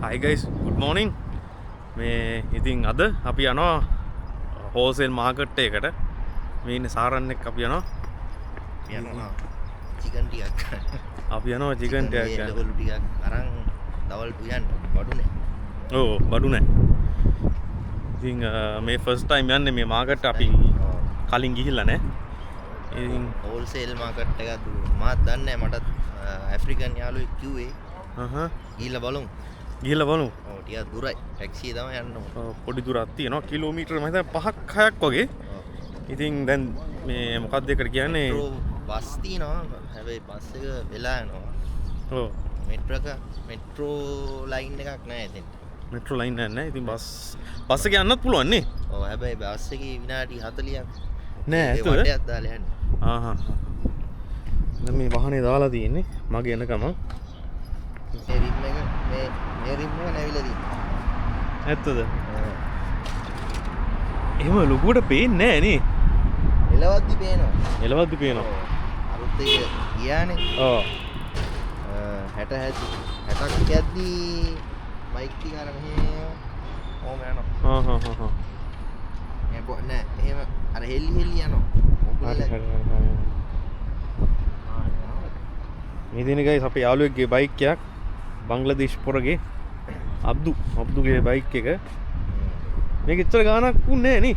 Hi guys, good morning. මේ ඉතින් අද අපි යනවා හෝල්සේල් මාකට් එකකට. මේ ඉන්නේ සාරන් එක්ක අපි යනවා. චිකන් ටිකක් අපි යනවා චිකන් ටිකක් ගන්න. ලොකු ටිකක් අරන් දවල්ට යන්න බඩු නෑ. ඔව් බඩු නෑ. ඉතින් මේ ෆස්ට් ටයිම් යන්නේ මේ මාකට් අපි කලින් ගිහිල්ලා නෑ. ඉතින් හෝල්සේල් මාකට් එකක් මාත් දන්නේ නෑ මටත් ඇෆ්‍රිකන් යාළුවෙක් කිව්වේ. ගිහිල්ලා බලමු. ඔව් ටිකක් දුරයි. ටැක්සිය තමයි යන්න ඕන. පොඩි දුරක් තියෙනවා. කිලෝමීටර මම හිතන්නේ 5ක් 6ක් වගේ. ඉතින් දැන් මේ මොකක්ද ඒකට කියන්නේ? බස් තියෙනවා. හැබැයි බස් එක වෙලා යනවා. ඔව්. මෙට්‍රෝ ලයින් එකක් නෑ එතෙන්. මෙට්‍රෝ ලයින් නැහැ. ඉතින් බස් එක යන්නත් පුළුවන් නේ. ඔව් හැබැයි බස් එකේ විනාඩි 40ක් නෑ ඒ ඇතුළේ. වටයක් දාලා යන්නේ. දැන් මේ වාහනේ දාලා තියෙන්නේ මගේ එන ගමන්. මේ රිම් එක මේ රිම් එක නැවිලා තියෙනවා. ඇත්තද? එහෙම ලොකුවට පේන්නේ නැහැ නේ. එලවද්දි පේනවා. එලවද්දි පේනවා. අරුත් එක ගියානේ. ඔව්. 60ක් යද්දී බයික් ටික අර මෙහෙ ඕම යනවා. නෑ එහෙම අර හෙල්ලි යනවා. මේ දින ගයිස් අපේ යාළුවෙක්ගේ බයික් එකක් බංග්ලාදේශ් පොරගේ අබ්දුගේ බයික් එක මේක එච්චර ගාණක් වුණේ නෑ නේ.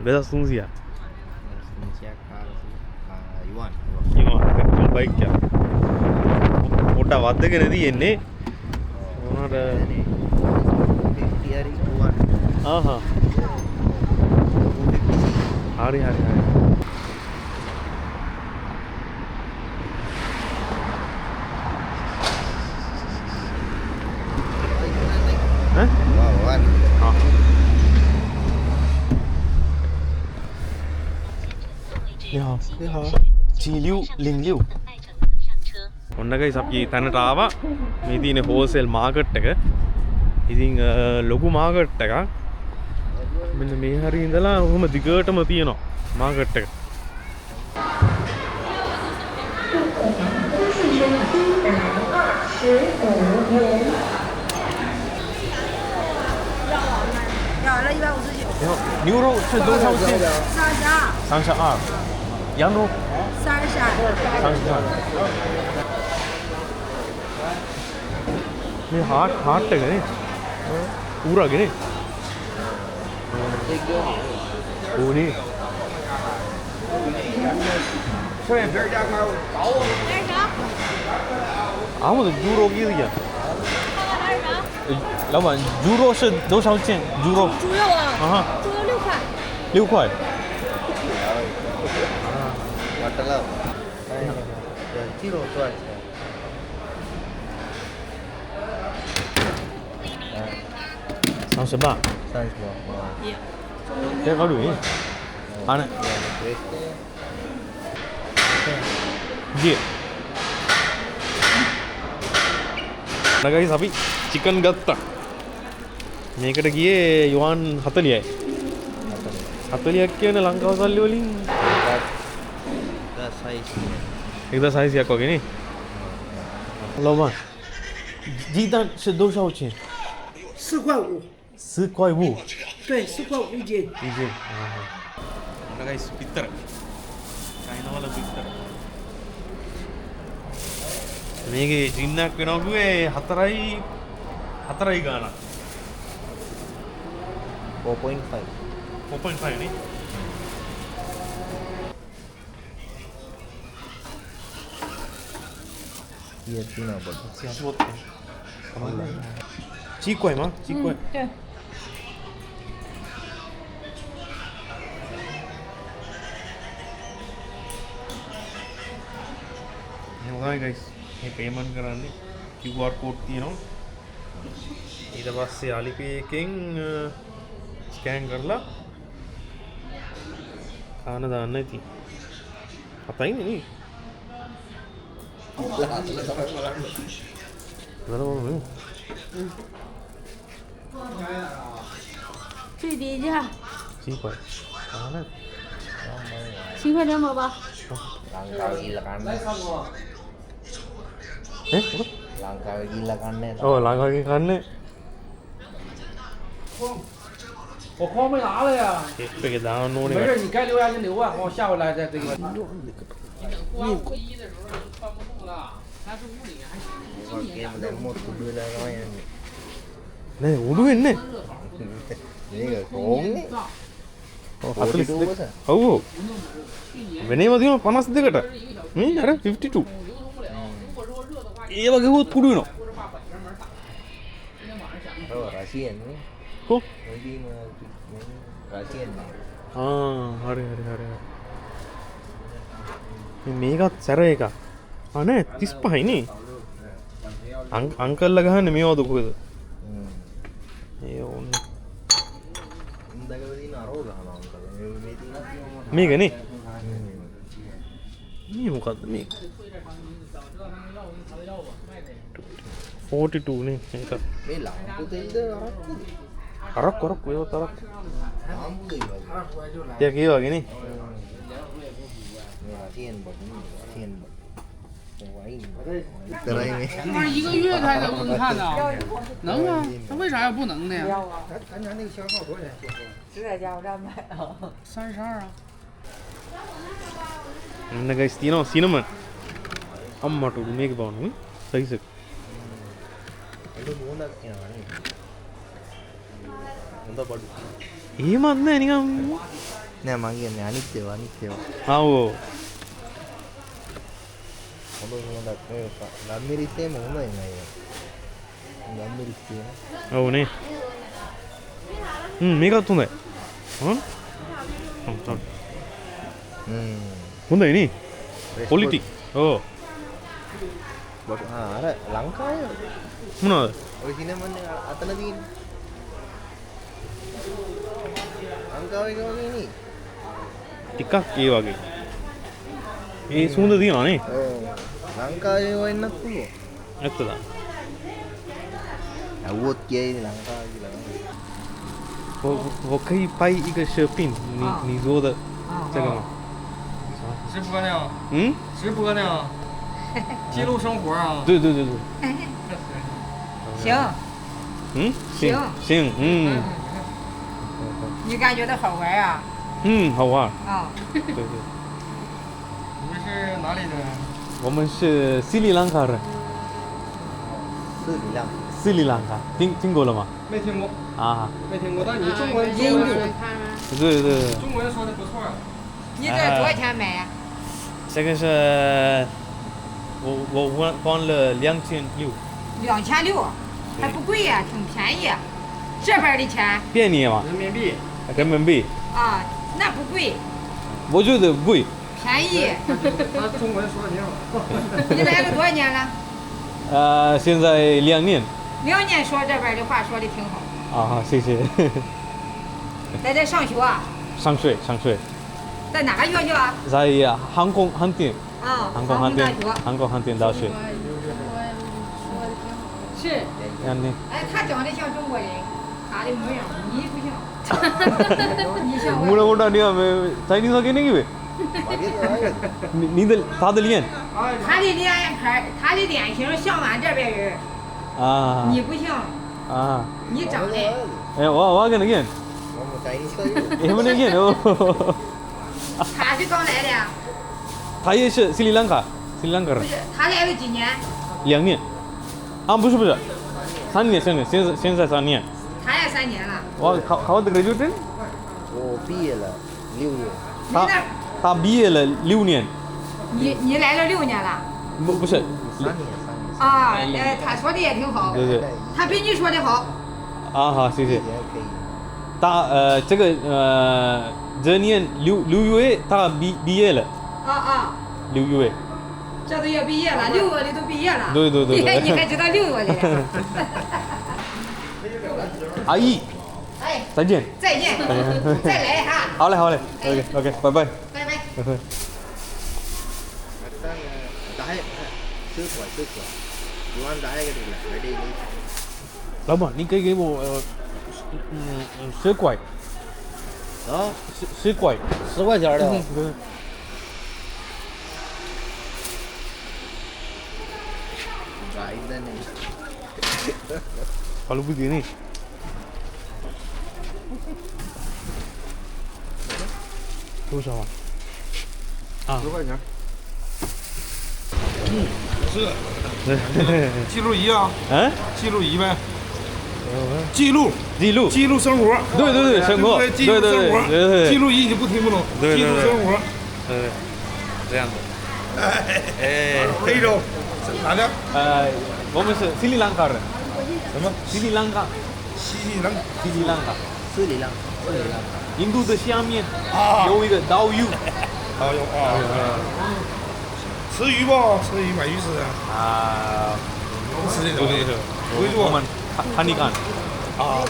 2300 යුවන් බයික් එක පොඩ්ඩක් වද්දගෙන තියෙන්නේ මොනවාට හරි චීලිව් ලින්ලිව් ඔන්න ගයිස් අපි තැනට ආවා. මේ තියෙන හෝල්සේල් මාකට් එක. ඉතින් ලොකු මාකට් එකක්. මෙන්න මේ හරිය ඉඳලා ඔහොම දිගටම තියෙනවා මාකට් එක.牛肉是多少钱？32。羊肉32。මේ හාට් එක නේ. ඌරගේ නේ. ඕනේ. 아무도 유로 기억이야. 老板，猪肉是多少钱？猪肉啊？猪肉6块。 6块。 වටලා kilo 30. Samsung. Dia kalau ni. Ana. Dia. Nah guys, අපි chicken ගත්තා. මේකට ගියේ යුවන් 40යි. 40ක් කියන ලංකාව සල්ලි වලින් 1600ක් වගේ නේ. Hello man.鸡蛋是多少钱4块5。 4块5。对，4块5一斤。一斤。那个是bitter。China वाला bitter。මේකේ ජින්නක් වෙනවා කිව්වේ 4යි ගානක්. 4.5. 4.5 නේ. Iya Cina bot. Siapa tu? Cikwai mah, cikwai. 对。 Hey guys, මේ payment කරන්නේ QR code තියෙනවා. ඊට පස්සේ Alipay එකෙන් ස්කෑන් කරලා කාන දාන්නයි තියෙන්නේ. හතයිනේ නේ. Berapa? 最低价7块。mana? 7块2毛8。 ලංකාව ගිහිල්ලා කන්න. ලංකාවේ ගිහිල්ලා කන්නේ ඔව් ලංකාවේ කන්නේ 我筐没拿了呀， ඒකේ දාන්න 没 ඕනේ 事，你该留下就留啊，我下回来再这个。穿不动了，35里还行。 ගේම දැම්මොත් කුඩු වෙලා තමයි යන්නේ. නේ උඩු වෙන්නේ මේක කොහොමනේ? ඔව් 42 ඔව් වෙනේම දින 52කට මේ අර 52 ඒ වගේ හොත් කුඩු වෙනවා ඔව් රෂියන් නේ. කො ඔයිදීම රෂියන් නේ. හරි මේකත් සැර එක අනේ 35යි නේ අංකල්ලා ගහන්නේ මේවද කොහෙද ඒ ඕනේ ඉන්දගව දින අරෝ ගහනවා අංකල්. මේ තියෙනවා. මේකනේ මේ මොකද්ද මේක 42 නේ ඒක මේ ලාම්පු තෙල්ද අරක්කුද? අරක් ඒවත් අරක් ලාම්පුද ඒ වගේ. ඒක ඒ වගේ නේ මේ රෂියන් බොත් රෂියන් බොත්. වයින්. විතරයි මේ. 他妈1个月才能看呢，能啊？他为啥要不能呢呀？咱家那个消耗多少钱？是在加油站买的。 32啊。 ඉන්න ගයිස් තියෙනවා සිනමන් අම්මට උඩු මේක බලන්න සයිස් එක ඒක මොනක් කියනවනේ. හොඳ බඩු. එහෙමත් නෑ නිකන් නෑ මං කියන්නේ අනිත් ඒවා ආව් හොඳ හොඳක් මේ ගම්මිරිස්සේම හොඳයි නේද? ගම්මිරිස්සේ. ඔව් නේ මේකත් හොඳයි හොඳයි නේ ක්වොලිටි ඔව් අර ලංකාවේ මොනවද ඔය සිනමන් එක අතන තියෙන්නේ. ලංකාවේ වගේ නේ. ටිකක් ඒ වගේ ඒ සුවඳ තියෙනවා නේ ඔව්. ලංකාවේ වෙන්නත් පුළුවන්. ඇත්තද ඇහුවොත් කියයිද ලංකාවේ කියලා. 我可以拍一个视频你说的这个吗直播呢？嗯直播呢？记录生活啊？对行，行行你感觉到好玩啊？好玩啊，对你们是哪里的？我们是斯里兰卡人斯里兰卡听过了吗没听过，啊没听过。但你中文英语对中文说的不错啊。你这多少钱买呀？这个是我花了2600 2600，还不贵呀，挺便宜。这边的钱便宜吗人民币。人民币啊，那不贵，我觉得贵便宜。他中文说的挺好。你来了多少年了？现在2年2年说这边的话说的挺好。啊谢谢在这上学啊？上学在哪个学校啊？在航空航天啊，航空航天大学是。 2年 哎，他长得像中国人，他的模样，你不像。你像我。 මුණ කොට නිකන් මේ චයිනීස් වගේ නේ කිව්වේ නිද 다들 ලියන් 他的脸盘，他的脸型像俺这边人， 아 你不像， 아 你长得。 와ගෙන ලියන් මම චයිනීස් එහෙම නේ කියන්නේ ඔව් 他是刚来的，他也是斯里兰卡不是他来了几年？ 2年啊不是3年现在3年他也3年了。와 가와드 graduate我毕业了6月。你那，他毕业了6年你来了6年了。不是3年。啊，他说的也挺好，对他比你说的好。啊好谢谢也可以。他这个这年6月他毕业了啊， 6月这都要毕业了，6月的都毕业了。对你还知道6月的了？阿姨哎，再见再见，再来哈。好嘞OK拜拜拜拜。拜拜 10 块주한 다해가 되ला වැඩේ නේ 老板你可以给我10块啊10块10块钱的 ගයිඩ් දන්නේ. කලුපු දිනේ. 도시아와. 아. 是对。记录仪啊，哎？记录仪呗，记录记录。记录生活，对对对，生活。对不对记录对对生活，对对。记录仪你不听不懂，对对对记录生活。对。这样子。哎，非洲哪的？我们是斯里兰卡人。什么？斯里兰卡。西西兰斯里兰卡。斯里兰印度的下面啊，有一个岛屿。好有啊，吃鱼不？吃鱼买鱼吃啊，啊。吃这对种的，对对。会做我们看你看。啊，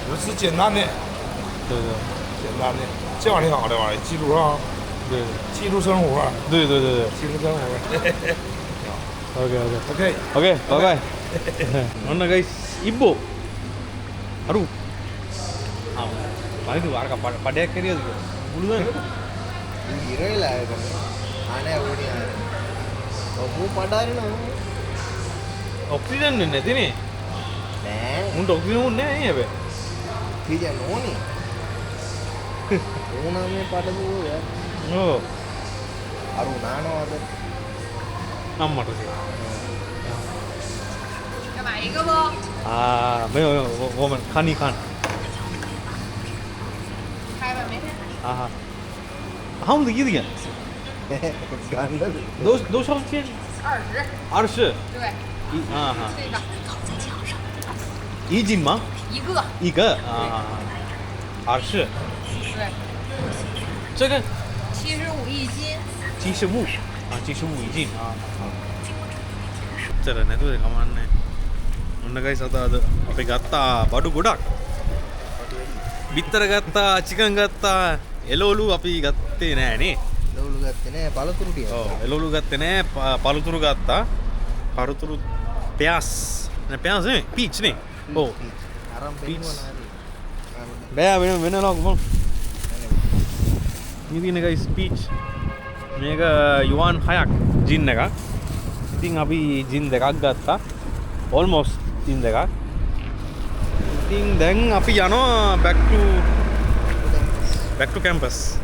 我吃简单的，对对简单的，这玩意儿挺好的玩意儿，记录啊，对记录生活，对对对对。记录生活。 OK OK. OK， Oke, bye bye. Mana guys, ibu. Aduh. Mana itu harga pada kiri itu. Buluan. ඉරේලා කරන. අනේ ඕනේ ආනේ. ඔබ පඩාරිනවා. Oksigen නැති නේ. නෑ. මුන්ට ඔක්සිජන් උන්නේ නැහැ නේ පිටියන් ඕනේ. ඕනා මේ පඩදු යා. ඔව්. අරු නානවාද? අම්මට තියෙනවා. 要买一个不？ 没有没有，我们看一看。开吧，没事。啊。How much is it? ගන්නද? 多少钱20。 20。对，这个一斤吗？一个。一个啊。20。对，这个75一斤。 75. 75 一斤啊. චර නැතුව කමන්නේ. ඔන්න ගයිස් අද අපි ගත්තා බඩු ගොඩක්. බිත්තර ගත්තා, චිකන් ගත්තා, එළවලු අපි ගත්තේ නෑනේ. දවුලු ගත්තේ නෑ පළතුරු ටික. ඔව් එළවලු ගත්තේ නෑ, පළතුරු ගත්තා. පළතුරු ප්යාස්. නෑ ප්යාස් නෙමෙයි, පීච් නේ. ඔව්. අරන් පෙන්නුවා නාදී. බෑ වෙන ලොකු මොන. මේ තියෙන ගයිස් පීච්. මේක යුවන් 6ක් ජින් එකක්. ඉතින් අපි ජින් දෙකක් ගත්තා. almost ජින් දෙකක්. ඉතින් දැන් අපි යනවා back to campus.